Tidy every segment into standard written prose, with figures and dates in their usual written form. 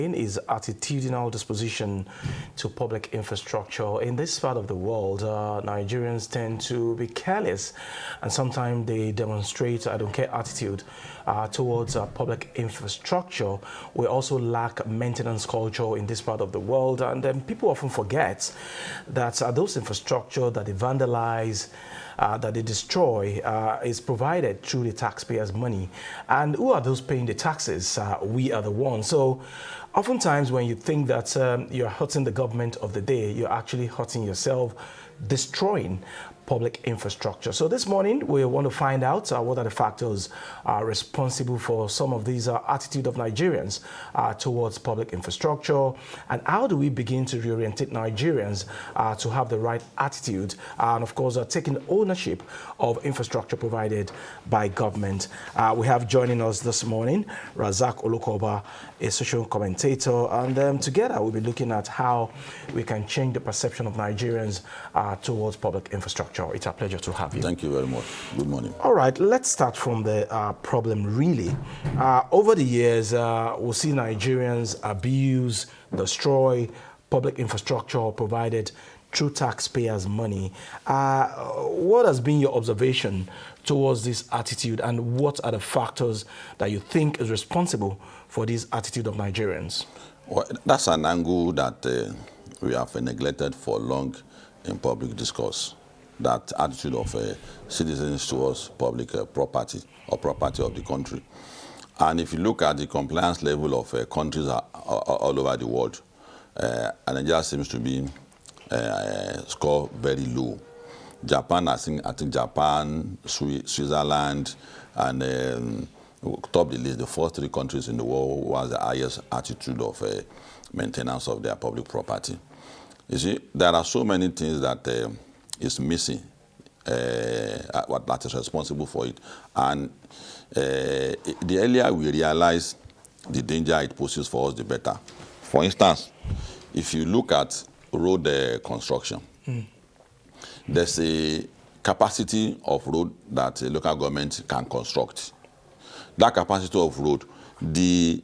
Is attitudinal disposition to public infrastructure. In this part of the world, Nigerians tend to be careless, and sometimes they demonstrate I don't care attitude towards public infrastructure. We also lack maintenance culture in this part of the world, and then people often forget that those infrastructure that they vandalize, that they destroy, is provided through the taxpayers' money. And who are those paying the taxes? We are the ones. So oftentimes when you think that you're hurting the government of the day, you're actually hurting yourself, destroying public infrastructure. So this morning, we want to find out what are the factors responsible for some of these attitude of Nigerians towards public infrastructure, and how do we begin to reorientate Nigerians to have the right attitude, and of course, taking ownership of infrastructure provided by government. We have joining us this morning, Razak Olokoba, a social commentator, and together we'll be looking at how we can change the perception of Nigerians towards public infrastructure. It's a pleasure to have you. Thank you very much. Good morning. All right, let's start from the problem, really. Over the years, we'll see Nigerians abuse, destroy public infrastructure provided through taxpayers' money. What has been your observation towards this attitude, and what are the factors that you think is responsible for this attitude of Nigerians? Well, that's an angle that we have neglected for long in public discourse. That attitude of citizens towards public property or property of the country. And if you look at the compliance level of countries all over the world, Nigeria seems to be score very low. Japan, I think Japan, Switzerland, and top the list, the first three countries in the world was the highest attitude of maintenance of their public property. You see, there are so many things that is missing, what that is responsible for it. And the earlier we realize the danger it poses for us, the better. For instance, if you look at road construction, there's a capacity of road that a local government can construct. That capacity of road, the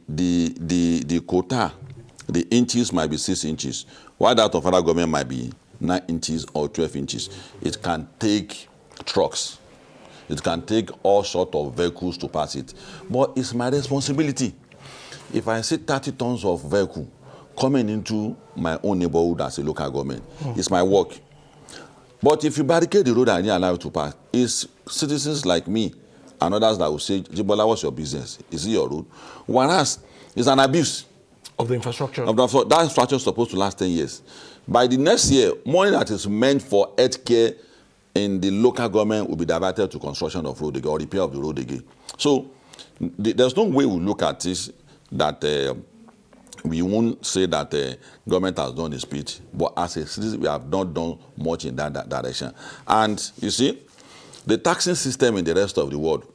quota, the inches might be 6 inches, while that of federal government might be 9 inches or 12 inches. It can take trucks. It can take all sorts of vehicles to pass it. But it's my responsibility. If I see 30 tons of vehicle coming into my own neighborhood as a local government, it's my work. But if you barricade the road and you allow it to pass, it's citizens like me and others that will say, Jibola, what's your business? Is it your road? Whereas it's an abuse of the infrastructure. That infrastructure is supposed to last 10 years. By the next year, money that is meant for health care in the local government will be diverted to construction of road again or repair of the road again. So there's no way we look at this that we won't say that government has done its bit, but as a citizen, we have not done much in that direction. And you see, the taxing system in the rest of the world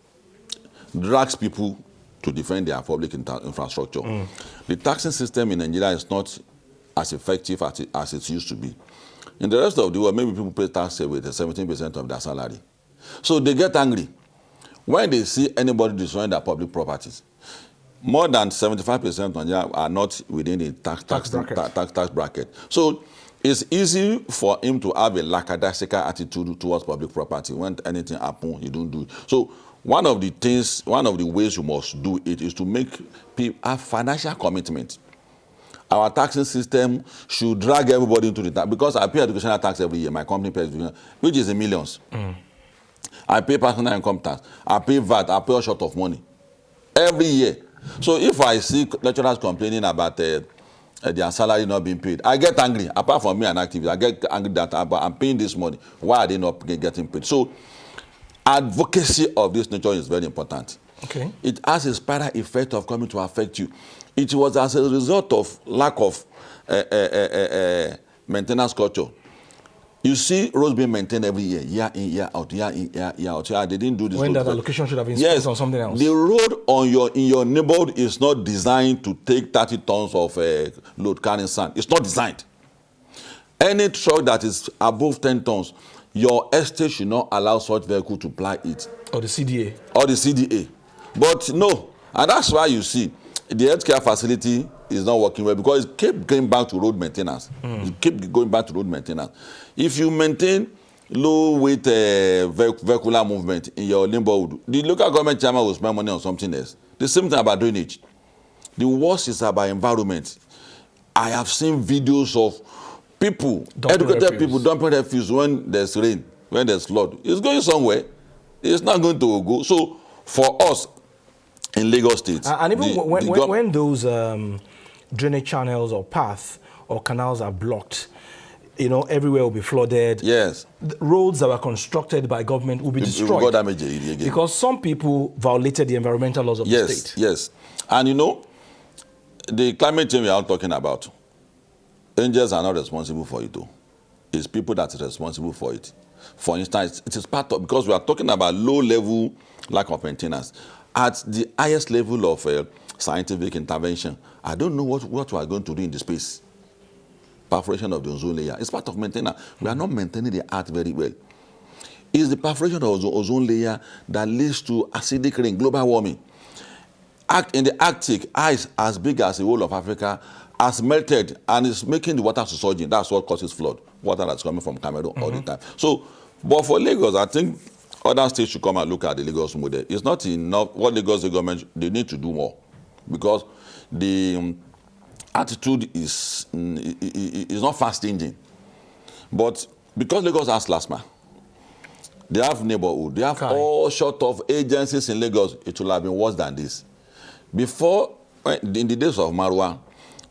drags people to defend their public infrastructure. The taxing system in Nigeria is not as effective as it used to be. In the rest of the world, maybe people pay tax with 17% of their salary. So they get angry when they see anybody destroying their public properties. More than 75% of Nigeria are not within the tax bracket. So it's easy for him to have a lackadaisical attitude towards public property. When anything happens, you don't do it. So one of the ways you must do it is to make people have financial commitment. Our taxing system should drag everybody into the tax, because I pay educational tax every year. My company pays, which is in millions. I pay personal income tax. I pay VAT. I pay all short of money every year. So if I see lecturers complaining about their salary not being paid, I get angry. Apart from me and activist, I get angry that I'm paying this money. Why are they not getting paid? So advocacy of this nature is very important. Okay. It has a spiral effect of coming to affect you. It was as a result of lack of maintenance culture. You see roads being maintained every year, year in, year out, year in, year out. Yeah, they didn't do this. When that allocation should have been spent on something else. The road in your neighborhood is not designed to take 30 tons of load carrying sand. It's not designed. Any truck that is above 10 tons, your estate should not allow such vehicle to ply it. Or the CDA. Or the CDA. But no, and that's why you see the healthcare facility is not working well because it kept going back to road maintenance. It kept going back to road maintenance. If you maintain low weight vehicular movement in your neighborhood, the local government chairman will spend money on something else. The same thing about drainage. The worst is about environment. I have seen videos of people, educated people dumping refuse when there's rain, when there's flood. It's going somewhere. It's not going to go. So for us in Lagos State, and even when those drainage channels or paths or canals are blocked, you know, everywhere will be flooded. Yes. The roads that were constructed by government will be destroyed. Will damage again. Because some people violated the environmental laws of the state. Yes. And you know, the climate change we are talking about, angels are not responsible for it though. It's people that are responsible for it. For instance, it is part of, because we are talking about low level lack of maintenance. At the highest level of scientific intervention, I don't know what we are going to do in the space. Perforation of the ozone layer. It's part of maintenance. We are not maintaining the earth very well. It's the perforation of the ozone layer that leads to acidic rain, global warming. In the Arctic, ice as big as the whole of Africa has melted and is making the water surging. That's what causes flood. Water that's coming from Cameroon all the time. So, but for Lagos, I think other states should come and look at the Lagos model. It's not enough. What Lagos government, they need to do more because the attitude is not fast changing. But because Lagos has LASMA, they have neighborhood, they have all sort of agencies in Lagos, it will have been worse than this. Before, in the days of Marwa,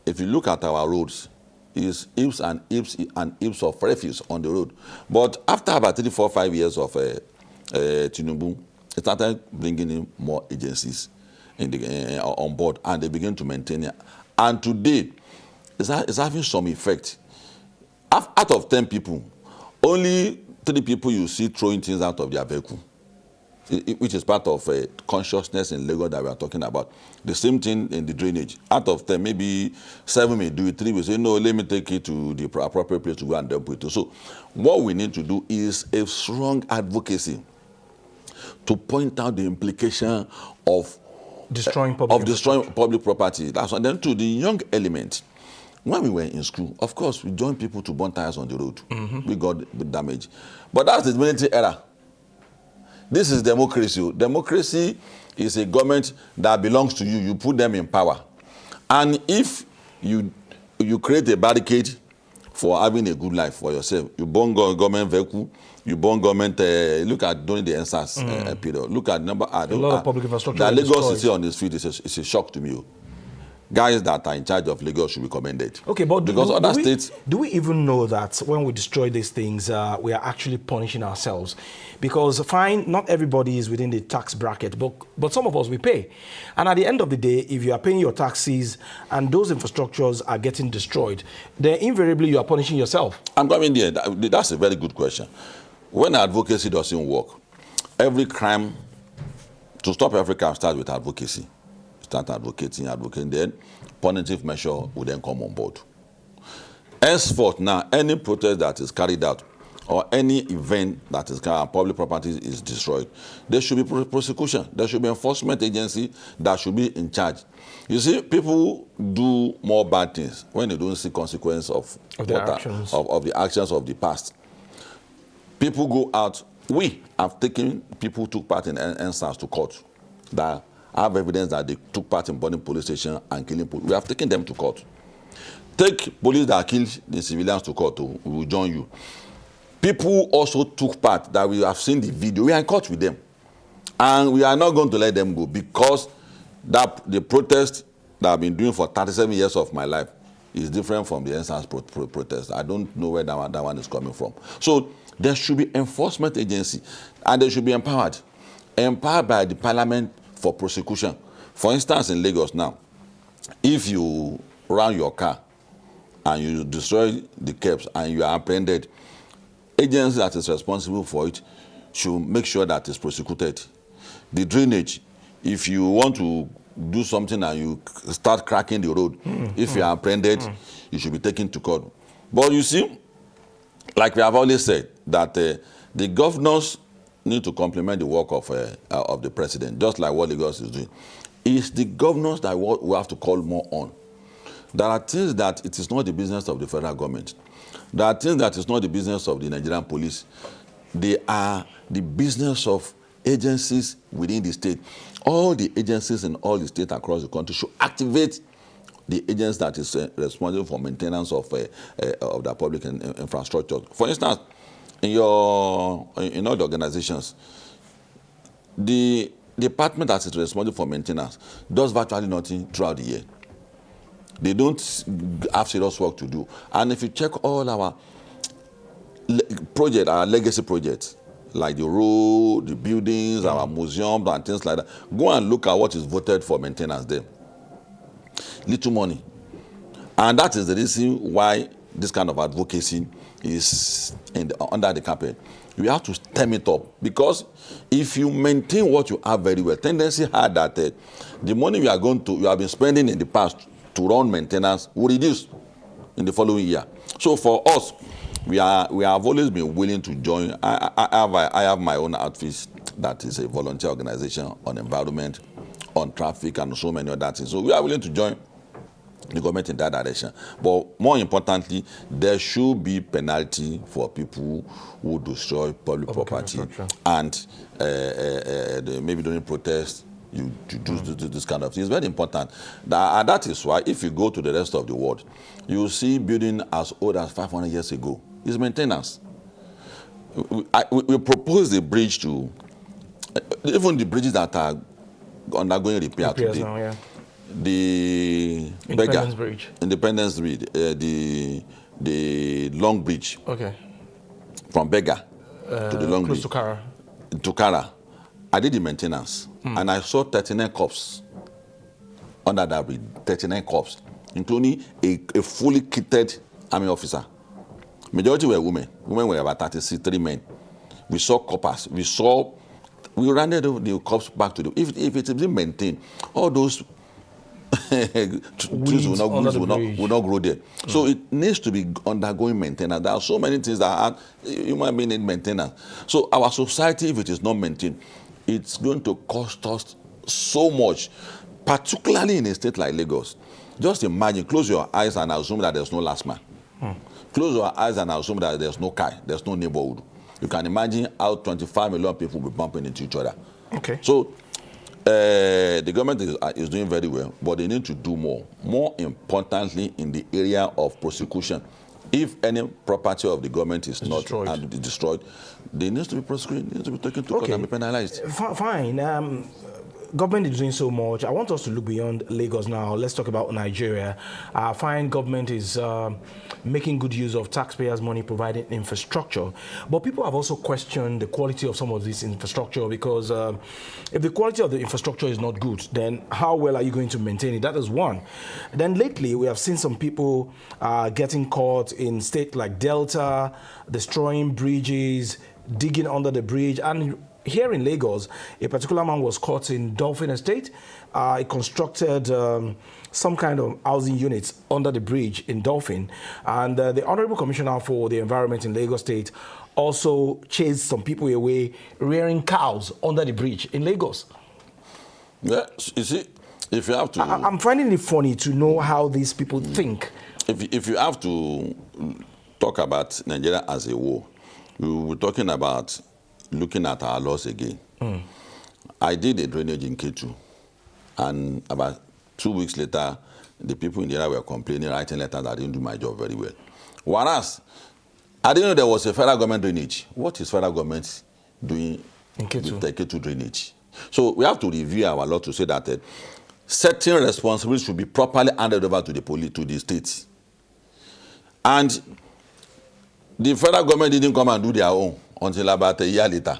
if you look at our roads, it's heaps and heaps of refuse on the road. But after about 3, 4, 5 years of Tinubu, it started bringing in more agencies on board, and they begin to maintain it. And today, it's having some effect. Out of 10 people, only 3 people you see throwing things out of their vehicle, which is part of consciousness in Lagos that we are talking about. The same thing in the drainage. Out of 10, maybe 7 may do it, 3 will say, no, let me take it to the appropriate place to go and dump it. So what we need to do is a strong advocacy to point out the implication of destroying public property. That's one. Then to the young element, when we were in school, of course, we joined people to burn tires on the road. We got damage. But that's the military era. This is democracy. Democracy is a government that belongs to you. You put them in power. And if you create a barricade for having a good life for yourself, you burn government vehicle, you burn government, look at during the NSAS period, look at number, a lot of public infrastructure. That Lagos City on the street is a shock to me. Guys that are in charge of Lagos should be commended. Okay, but because other states... Do we even know that when we destroy these things, we are actually punishing ourselves? Because fine, not everybody is within the tax bracket, but some of us, we pay. And at the end of the day, if you are paying your taxes and those infrastructures are getting destroyed, then invariably you are punishing yourself. I'm coming there. That's a very good question. When advocacy doesn't work, every crime, to stop every crime starts with advocacy. Start advocating, then punitive measure will then come on board. Henceforth, now, any protest that is carried out or any event that is carried out, public property is destroyed, there should be prosecution. There should be enforcement agency that should be in charge. You see, people do more bad things when they don't see consequence of the actions of the past. People go out. We have taken people who took part in NSAS to court that have evidence that they took part in burning police station and killing police. We have taken them to court. Take police that killed the civilians to court, we will join you. People also took part that we have seen the video. We are in court with them. And we are not going to let them go because the protest that I've been doing for 37 years of my life is different from the NSAS protest. I don't know where that one is coming from. So there should be enforcement agency and they should be empowered by the parliament for prosecution. For instance, in Lagos now, if you run your car and you destroy the curbs and you are apprehended, agency that is responsible for it should make sure that it's prosecuted. The drainage, if you want to do something and you start cracking the road, if you are apprehended, you should be taken to court. But you see, like we have always said, that the governors need to complement the work of the president, just like what Lagos is doing. It's the governors that we have to call more on. There are things that it is not the business of the federal government. There are things that is not the business of the Nigerian police. They are the business of agencies within the state. All the agencies in all the states across the country should activate the agents that is responsible for maintenance of the public infrastructure. For instance, in all the organizations, the department that is responsible for maintenance does virtually nothing throughout the year. They don't have serious work to do. And if you check all our our legacy projects, like the road, the buildings, our museums and things like that, go and look at what is voted for maintenance there. Little money. And that is the reason why this kind of advocacy is under the carpet. We have to stem it up, because if you maintain what you have very well, tendency had that the money you have been spending in the past to run maintenance will reduce in the following year. So for us, we have always been willing to join. I have my own outfit that is a volunteer organization on environment, on traffic, and so many other things. So we are willing to join the government in that direction. But more importantly, there should be penalty for people who destroy public property and maybe during protest you do this kind of thing. It's very important. And that is why if you go to the rest of the world, you see building as old as 500 years ago. It's maintenance. We propose a bridge to, even the bridges that are undergoing repair today. Now, yeah. The Independence Bridge. Independence Bridge, the Long Bridge. Okay. From Bega to the Long close Bridge. to Kara. To Kara. I did the maintenance, and I saw 39 cops under that bridge. 39 cops, including a fully kitted army officer. Majority were women. Women were about 33 men. We saw coppers. We ran the cops back to the. If it is being maintained, all those trees will not grow there. So it needs to be undergoing maintenance. There are so many things that human beings need maintenance. So our society, if it is not maintained, it's going to cost us so much, particularly in a state like Lagos. Just imagine, close your eyes and assume that there's no last man. Close your eyes and assume that there's no car, there's no neighborhood. You can imagine how 25 million people will be bumping into each other. Okay. So the government is doing very well, but they need to do more. More importantly, in the area of prosecution. If any property of the government is not destroyed, they need to be prosecuted, they need to be taken to court and be penalized. Fine. Government is doing so much. I want us to look beyond Lagos now. Let's talk about Nigeria. I find government is making good use of taxpayers' money, providing infrastructure. But people have also questioned the quality of some of this infrastructure, because if the quality of the infrastructure is not good, then how well are you going to maintain it? That is one. Then lately, we have seen some people getting caught in states like Delta, destroying bridges, digging under the bridge, and here in Lagos, a particular man was caught in Dolphin Estate. He constructed some kind of housing units under the bridge in Dolphin. And the Honorable Commissioner for the Environment in Lagos State also chased some people away rearing cows under the bridge in Lagos. Yeah, you see, if you have to... I'm finding it funny to know how these people think. If you have to talk about Nigeria as a whole, we were talking about looking at our laws again. I did a drainage in K2, and about 2 weeks later, the people in the area were complaining, writing letters that I didn't do my job very well. Whereas, I didn't know there was a federal government drainage. What is federal government doing in K2? With the K2 drainage? So we have to review our law to say that certain responsibilities should be properly handed over to the police, to the states. And the federal government didn't come and do their own until about a year later.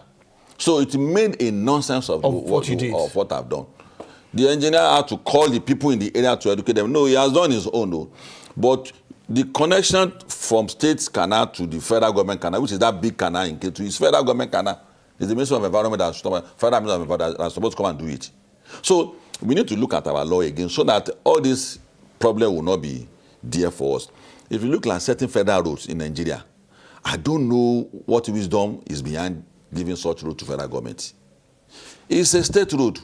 So it made a nonsense of what I've done. The engineer had to call the people in the area to educate them. No, he has done his own, though. But the connection from state canal to the federal government canal, which is that big canal in K2, is federal government canal. It's the Ministry of Environment that's supposed to come and do it. So we need to look at our law again so that all this problem will not be there for us. If you look at certain federal roads in Nigeria, I don't know what wisdom is behind giving such road to federal government. It's a state road.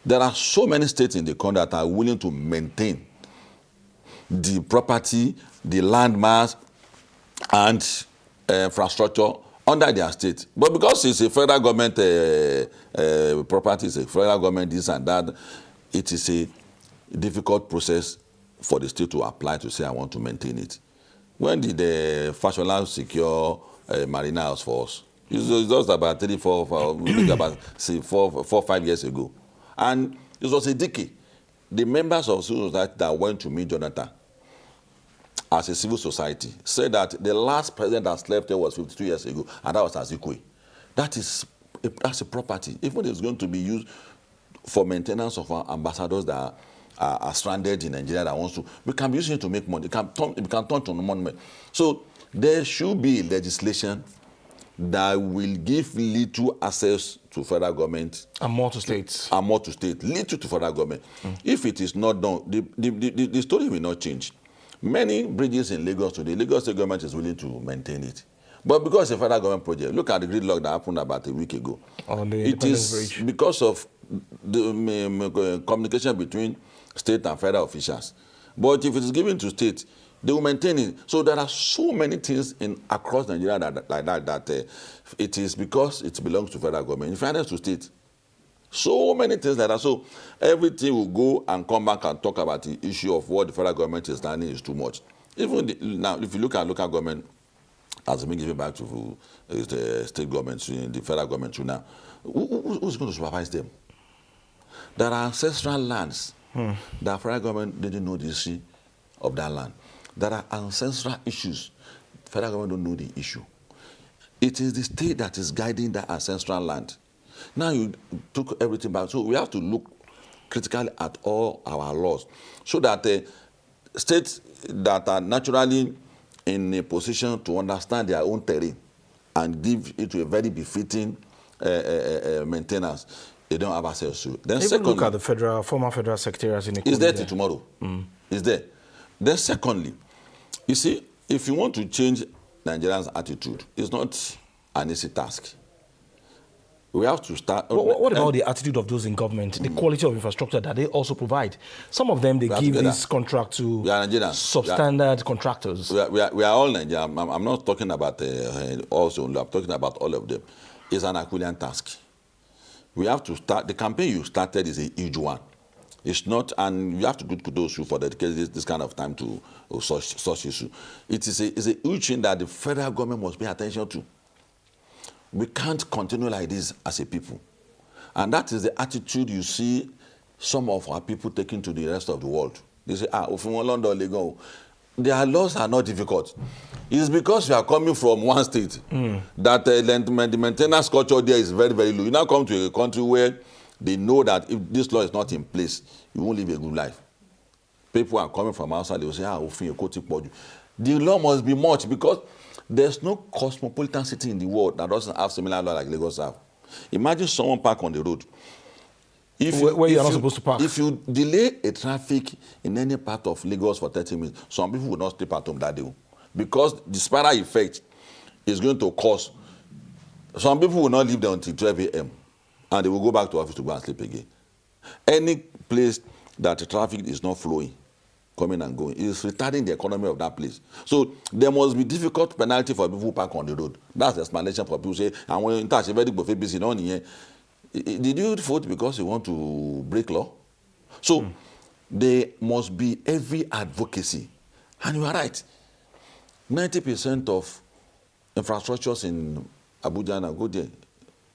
There are so many states in the country that are willing to maintain the property, the land mass, and infrastructure under their state. But because it's a federal government property, it's a federal government this and that, it is a difficult process for the state to apply to say, I want to maintain it. When did the Fashola secure Marina House for us? It's just about 4-5 years ago. And it was a decade. The members of civil society that went to meet Jonathan as a civil society said that the last president that slept there was 52 years ago, and that was Azikwe. That's a property. Even if it's going to be used for maintenance of our ambassadors that are stranded in Nigeria that wants to, we can be using it to make money. It can turn to monument. So there should be legislation that will give little access to federal government. And more to states. And more to state. Little to federal government. If it is not done, the story will not change. Many bridges in Lagos today, Lagos state government is willing to maintain it. But because it's a federal government project, look at the gridlock that happened about a week ago. On the it is bridge. Because of the communication between state and federal officials. But if it is given to state, they will maintain it. So there are so many things across Nigeria that it is because it belongs to federal government. In fairness to state, so many things like that. So everything will go and come back and talk about the issue of what the federal government is planning is too much. Even now, if you look at local government, as been given back to the state government, the federal government too now, who's going to supervise them? There are ancestral lands that federal government didn't know the history of that land. There are ancestral issues. Federal government don't know the issue. It is the state that is guiding that ancestral land. Now you took everything back. So we have to look critically at all our laws so that states that are naturally in a position to understand their own terrain and give it to a very befitting maintenance, they don't have access to. Then even look at the former federal secretaries in the It's there till tomorrow. It's there. Then secondly, you see, if you want to change Nigerians' attitude, it's not an easy task. We have to start. What about the attitude of those in government, the quality of infrastructure that they also provide? Some of them, they give this contract to substandard contractors. We are all Nigerians. I'm not talking about also, I'm talking about all of them. It's an Herculean task. We have to start. The campaign you started is a huge one. It's not, and you have to go to those who for dedicating this kind of time to such issue. It's a huge thing that the federal government must pay attention to. We can't continue like this as a people. And that is the attitude you see some of our people taking to the rest of the world. They say, London, their laws are not difficult. It's because you are coming from one state that the maintenance culture there is very, very low. You now come to a country where they know that if this law is not in place, you won't live a good life. People are coming from outside, they will say, the law must be much because there's no cosmopolitan city in the world that doesn't have similar law like Lagos have. Imagine someone park on the road. Where you are not supposed to park. If you delay a traffic in any part of Lagos for 30 minutes, some people will not sleep at home that day. Because the spiral effect is going to cause, some people will not leave there until 12 a.m. and they will go back to office to go and sleep again. Any place that the traffic is not flowing, coming and going, is retarding the economy of that place. So there must be difficult penalty for people who park on the road. That's the explanation for people who say, and when you touch a very buffet busy on here, did you vote because you want to break law? So there must be every advocacy. And you are right. 90% of infrastructures in Abuja and Agode,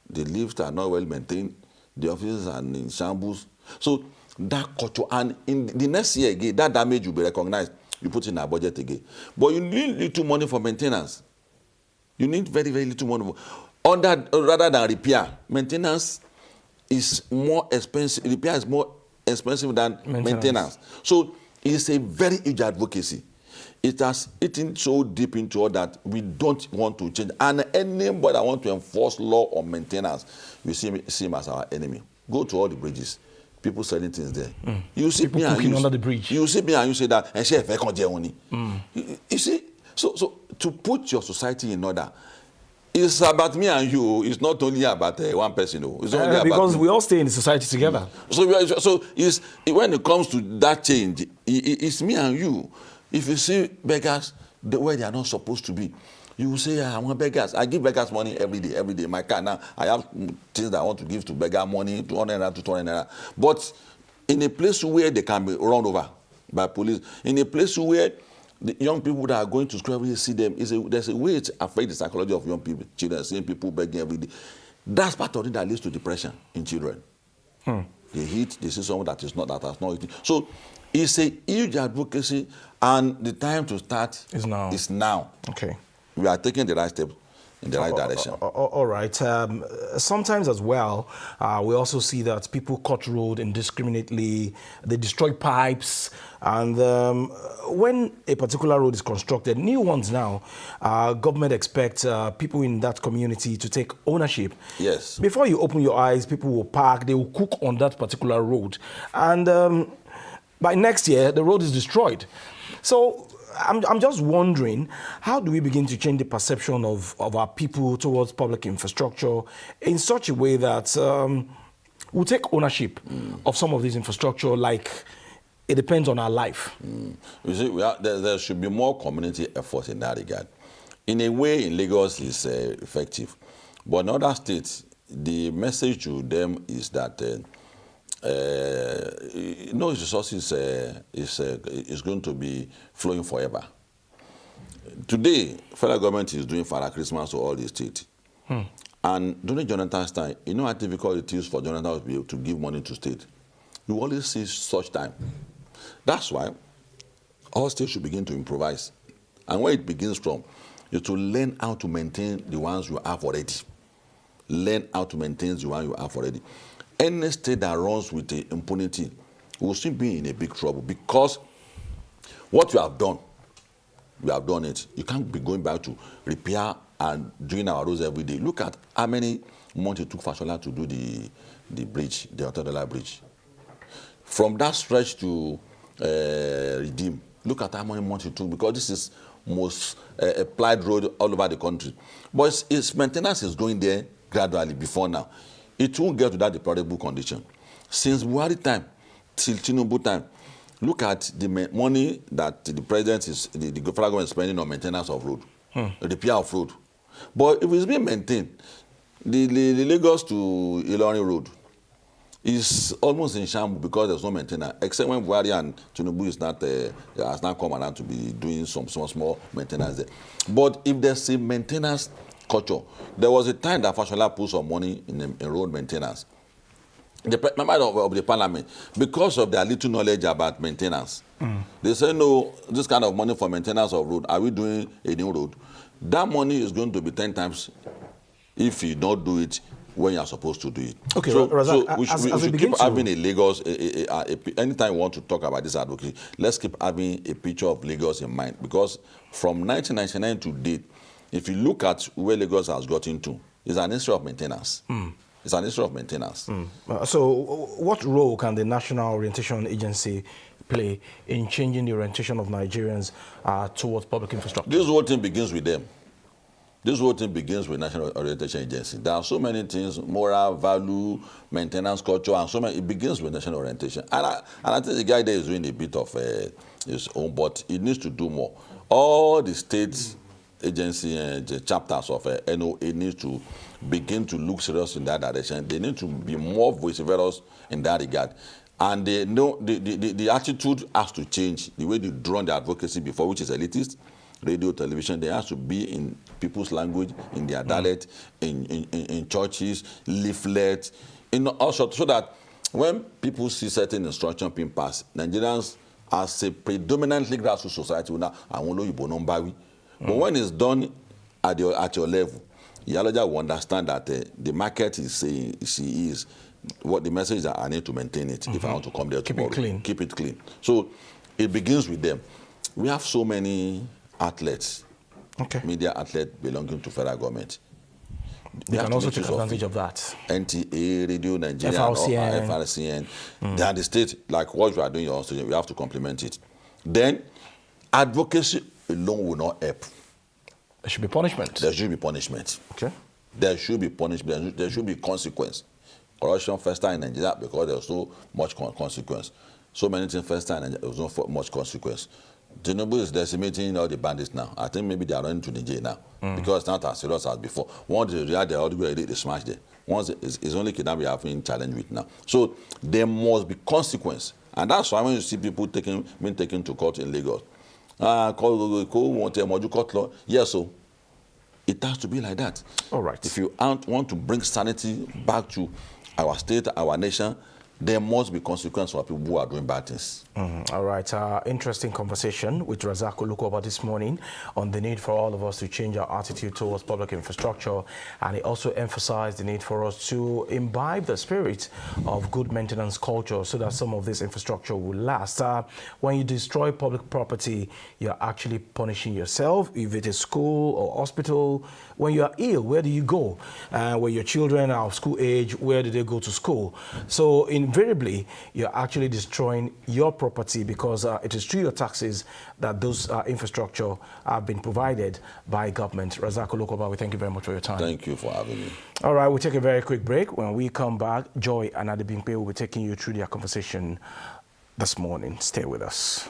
the lifts are not well maintained, the offices are in shambles. So that culture, and in the next year again, that damage will be recognized. You put in a budget again. But you need little money for maintenance. You need very, very little money. Rather than repair, maintenance is more expensive. Repair is more expensive than maintenance. So it's a very huge advocacy. It has eaten so deep into all that we don't want to change. And anybody that wants to enforce law on maintenance, we see him as our enemy. Go to all the bridges. People selling things there. You see people cooking under the bridge. You see me and you say that, you see, so to put your society in order, It's about me and you. It's not only about one person. It's only about because me. we all stay in the society together. So when it comes to that change, it's me and you. If you see beggars where they are not supposed to be, you will say, I want beggars. I give beggars money every day. In my car now, I have things that I want to give to beggar money, 200 naira to 200 naira. But in a place where they can be run over by police, in a place where the young people that are going to school every day see them, there's a way it affects the psychology of young people, children, seeing people begging every day. That's part of it that leads to depression in children. They see someone that has not eaten. So it's a huge advocacy, and the time to start is now. Okay. We are taking the right step in the right direction. All right. Sometimes as well, we also see that people cut road indiscriminately, they destroy pipes, and when a particular road is constructed, new ones now, government expects people in that community to take ownership. Yes. Before you open your eyes, people will park, they will cook on that particular road, and by next year, the road is destroyed. So I'm just wondering, how do we begin to change the perception of our people towards public infrastructure in such a way that we'll take ownership of some of this infrastructure like it depends on our life? You see, there should be more community effort in that regard. In a way, in Lagos, it's effective. But in other states, the message to them is that no resources is going to be flowing forever. Today, federal government is doing Father Christmas to all the states. And during Jonathan's time, you know how difficult it is for Jonathan to be able to give money to state. You always see such time. That's why all states should begin to improvise. And where it begins from is to learn how to maintain the ones you have already. Learn how to maintain the ones you have already. Any state that runs with the impunity will still be in a big trouble, because what you have done it. You can't be going back to repair and doing our roads every day. Look at how many months it took Fashola to do the bridge, the Attitudinal bridge. From that stretch to Redeem, look at how many months it took, because this is most applied road all over the country. But its maintenance is going there gradually before now. It won't get to that deplorable condition. Since Buhari time till Tinubu time, look at the money that the president the federal government is spending on maintenance of road, repair of road. But if it's being maintained, the Lagos to Ilorin road is almost in shambles because there's no maintenance, except when Buhari and Tinubu has not come around to be doing some small maintenance there. But if there's a maintenance culture, there was a time that Fashola put some money in road maintenance. The member of the parliament, because of their little knowledge about maintenance, they say, no, this kind of money for maintenance of road, are we doing a new road? That money is going to be 10 times if you don't do it when you're supposed to do it. Okay, so Razak, we should keep having a Lagos, anytime we want to talk about this advocacy, let's keep having a picture of Lagos in mind, because from 1999 to date, if you look at where Lagos has gotten to, it's an issue of maintenance. It's an issue of maintenance. So what role can the National Orientation Agency play in changing the orientation of Nigerians towards public infrastructure? This whole thing begins with them. This whole thing begins with National Orientation Agency. There are so many things, moral, value, maintenance, culture, and so many. It begins with national orientation. And I think the guy there is doing a bit of his own, but he needs to do more. All the states agency and the chapters of NOA need to begin to look serious in that direction. They need to be more vociferous in that regard. And they know the attitude has to change. The way they draw the advocacy before, which is elitist, radio, television, they have to be in people's language, in their dialect, in churches, leaflets, also so that when people see certain instructions being passed, Nigerians as a predominantly grassroots society, but when it's done at your level, Yalaja will understand that the market is saying she is what the message is that I need to maintain it if I want to come there tomorrow. Keep it clean. So it begins with them. We have so many athletes, media athletes belonging to federal government. They can also take advantage of that. NTA, Radio Nigeria, FRCN. They are the state, like what you are doing your own, we have to complement it. Then advocacy alone will not help. There should be punishment. There should be punishment. Okay. There should be punishment. There should be consequence. Corruption fester in Nigeria because there's so much consequence. So many things fester in Nigeria, there's so much consequence. Tinubu is decimating all the bandits now. I think maybe they are running to the jail now because it's not as serious as before. Once they react, they already smash them. Once it's only kidnapping we have been challenged with now. So there must be consequence, and that's why when you see people being taken to court in Lagos, court law, yes, so it has to be like that. All right. If you want to bring sanity back to our state, our nation, there must be consequences for people who are doing bad things. All right. Interesting conversation with Razak Olokoba this morning on the need for all of us to change our attitude towards public infrastructure. And he also emphasized the need for us to imbibe the spirit of good maintenance culture so that some of this infrastructure will last. When you destroy public property, you're actually punishing yourself. If it is school or hospital, when you are ill, where do you go? When your children are of school age, where do they go to school? So invariably, you're actually destroying your property because it is through your taxes that those infrastructure have been provided by government. Razak Olokoba, we thank you very much for your time. Thank you for having me. All right, we'll take a very quick break. When we come back, Joy and Adebimpe will be taking you through their conversation this morning. Stay with us.